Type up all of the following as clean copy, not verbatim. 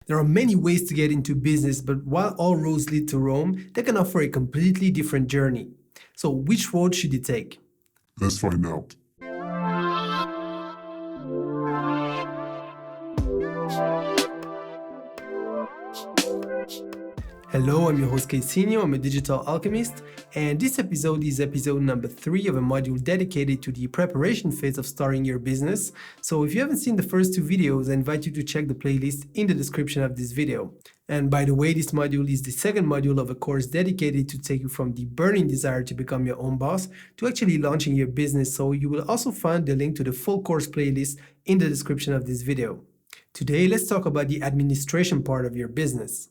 There are many ways to get into business, but while all roads lead to Rome, they can offer a completely different journey. So, which road should you take? Let's find out. Hello, I'm your host Kaycinho. I'm a digital alchemist, and this episode is episode number 3 of a module dedicated to the preparation phase of starting your business. So if you haven't seen the first 2 videos, I invite you to check the playlist in the description of this video. And by the way, this module is the second module of a course dedicated to take you from the burning desire to become your own boss to actually launching your business. So you will also find the link to the full course playlist in the description of this video. Today, let's talk about the administration part of your business.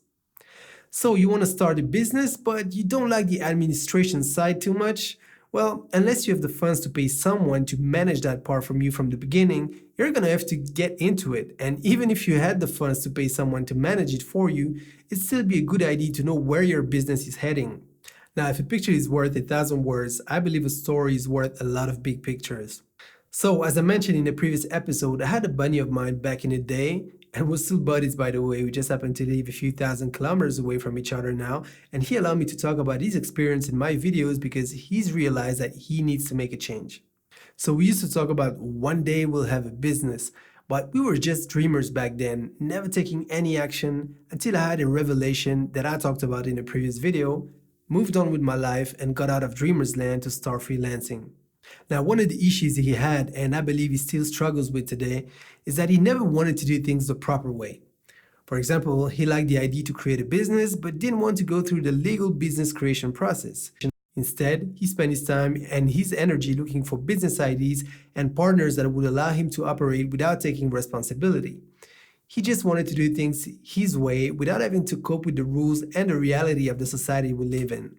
So you want to start a business, but you don't like the administration side too much? Well, unless you have the funds to pay someone to manage that part from you from the beginning, you're going to have to get into it. And even if you had the funds to pay someone to manage it for you, it'd still be a good idea to know where your business is heading. Now, if a picture is worth 1,000 words, I believe a story is worth a lot of big pictures. So, as I mentioned in the previous episode, I had a buddy of mine back in the day, and we're still buddies, by the way. We just happen to live a few thousand kilometers away from each other now, and he allowed me to talk about his experience in my videos because he's realized that he needs to make a change. So we used to talk about one day we'll have a business, but we were just dreamers back then, never taking any action until I had a revelation that I talked about in a previous video, moved on with my life, and got out of dreamers land to start freelancing. Now, one of the issues he had, and I believe he still struggles with today, is that he never wanted to do things the proper way. For example, he liked the idea to create a business, but didn't want to go through the legal business creation process. Instead, he spent his time and his energy looking for business ideas and partners that would allow him to operate without taking responsibility. He just wanted to do things his way without having to cope with the rules and the reality of the society we live in.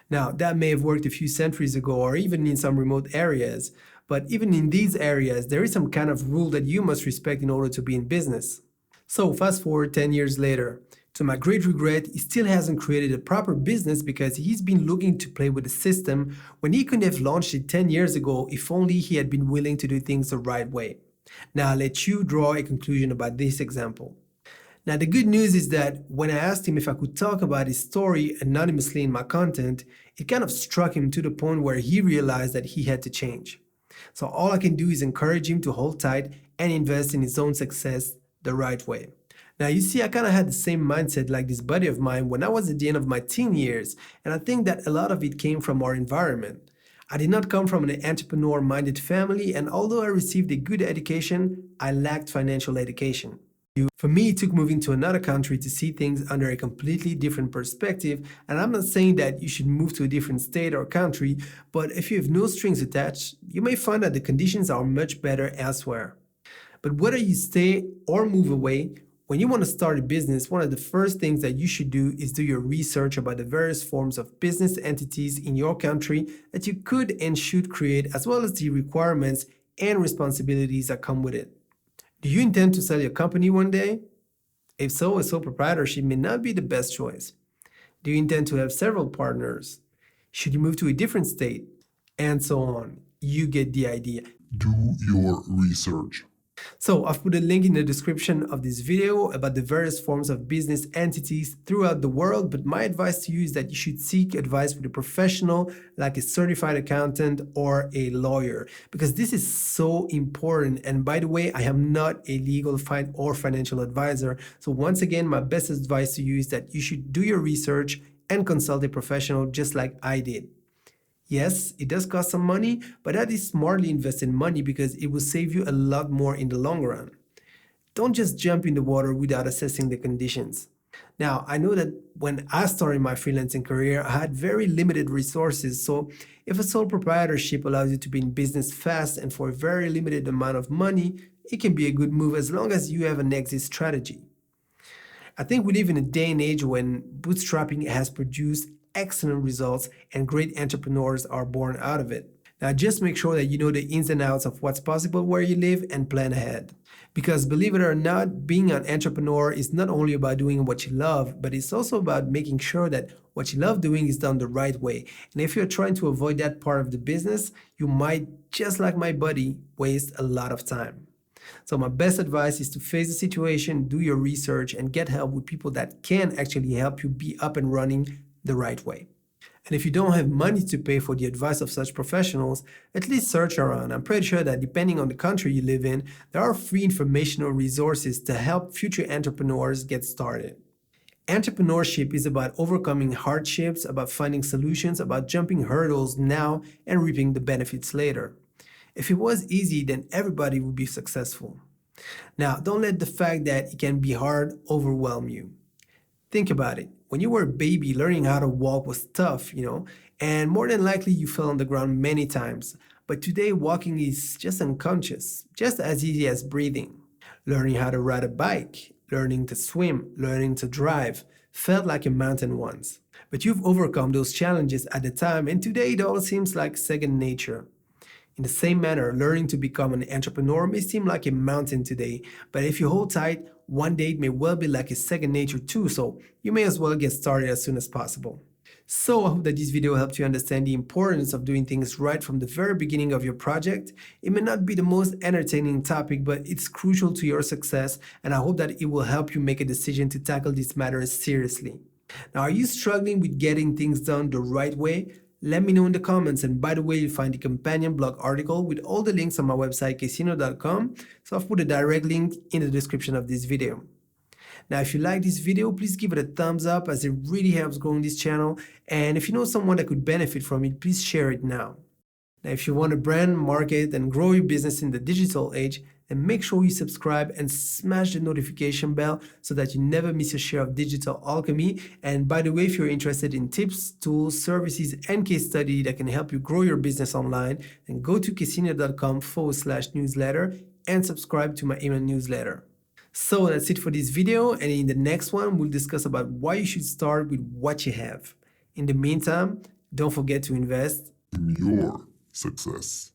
Now, that may have worked a few centuries ago or even in some remote areas, but even in these areas, there is some kind of rule that you must respect in order to be in business. So fast forward 10 years later. To my great regret, he still hasn't created a proper business because he's been looking to play with the system when he could have launched it 10 years ago if only he had been willing to do things the right way. Now, I'll let you draw a conclusion about this example. Now, the good news is that when I asked him if I could talk about his story anonymously in my content, it kind of struck him to the point where he realized that he had to change. So all I can do is encourage him to hold tight and invest in his own success the right way. Now, you see, I kind of had the same mindset like this buddy of mine when I was at the end of my teen years, and I think that a lot of it came from our environment. I did not come from an entrepreneur-minded family, and although I received a good education, I lacked financial education. For me, it took moving to another country to see things under a completely different perspective, and I'm not saying that you should move to a different state or country, but if you have no strings attached, you may find that the conditions are much better elsewhere. But whether you stay or move away, when you want to start a business, one of the first things that you should do is do your research about the various forms of business entities in your country that you could and should create, as well as the requirements and responsibilities that come with it. Do you intend to sell your company one day? If so, a sole proprietorship may not be the best choice. Do you intend to have several partners? Should you move to a different state? And so on. You get the idea. Do your research. So I've put a link in the description of this video about the various forms of business entities throughout the world, but my advice to you is that you should seek advice with a professional like a certified accountant or a lawyer, because this is so important. And by the way, I am not a legal or financial advisor. So once again, my best advice to you is that you should do your research and consult a professional just like I did. Yes, it does cost some money, but that is smartly invested money because it will save you a lot more in the long run. Don't just jump in the water without assessing the conditions. Now, I know that when I started my freelancing career, I had very limited resources. So if a sole proprietorship allows you to be in business fast and for a very limited amount of money, it can be a good move as long as you have an exit strategy. I think we live in a day and age when bootstrapping has produced excellent results and great entrepreneurs are born out of it. Now just make sure that you know the ins and outs of what's possible where you live and plan ahead. Because believe it or not, being an entrepreneur is not only about doing what you love, but it's also about making sure that what you love doing is done the right way. And if you're trying to avoid that part of the business, you might, just like my buddy, waste a lot of time. So my best advice is to face the situation, do your research, and get help with people that can actually help you be up and running the right way. And if you don't have money to pay for the advice of such professionals, at least search around. I'm pretty sure that depending on the country you live in, there are free informational resources to help future entrepreneurs get started. Entrepreneurship is about overcoming hardships, about finding solutions, about jumping hurdles now and reaping the benefits later. If it was easy, then everybody would be successful. Now, don't let the fact that it can be hard overwhelm you. Think about it. When you were a baby, learning how to walk was tough, and more than likely you fell on the ground many times. But today, walking is just unconscious, just as easy as breathing. Learning how to ride a bike, learning to swim, learning to drive felt like a mountain once. But you've overcome those challenges at the time, and today it all seems like second nature. In the same manner, learning to become an entrepreneur may seem like a mountain today, but if you hold tight, one day it may well be like a second nature too, so you may as well get started as soon as possible. So I hope that this video helped you understand the importance of doing things right from the very beginning of your project. It may not be the most entertaining topic, but it's crucial to your success, and I hope that it will help you make a decision to tackle these matters seriously. Now, are you struggling with getting things done the right way? Let me know in the comments, and by the way, you'll find the companion blog article with all the links on my website kaycinho.com, so I've put a direct link in the description of this video. Now, if you like this video, please give it a thumbs up as it really helps growing this channel, and if you know someone that could benefit from it, please share it now. Now, if you want to brand, market, and grow your business in the digital age, then make sure you subscribe and smash the notification bell so that you never miss a share of digital alchemy. And by the way, if you're interested in tips, tools, services, and case study that can help you grow your business online, then go to kaycinho.com/newsletter and subscribe to my email newsletter. So that's it for this video, and in the next one, we'll discuss about why you should start with what you have. In the meantime, don't forget to invest In your success.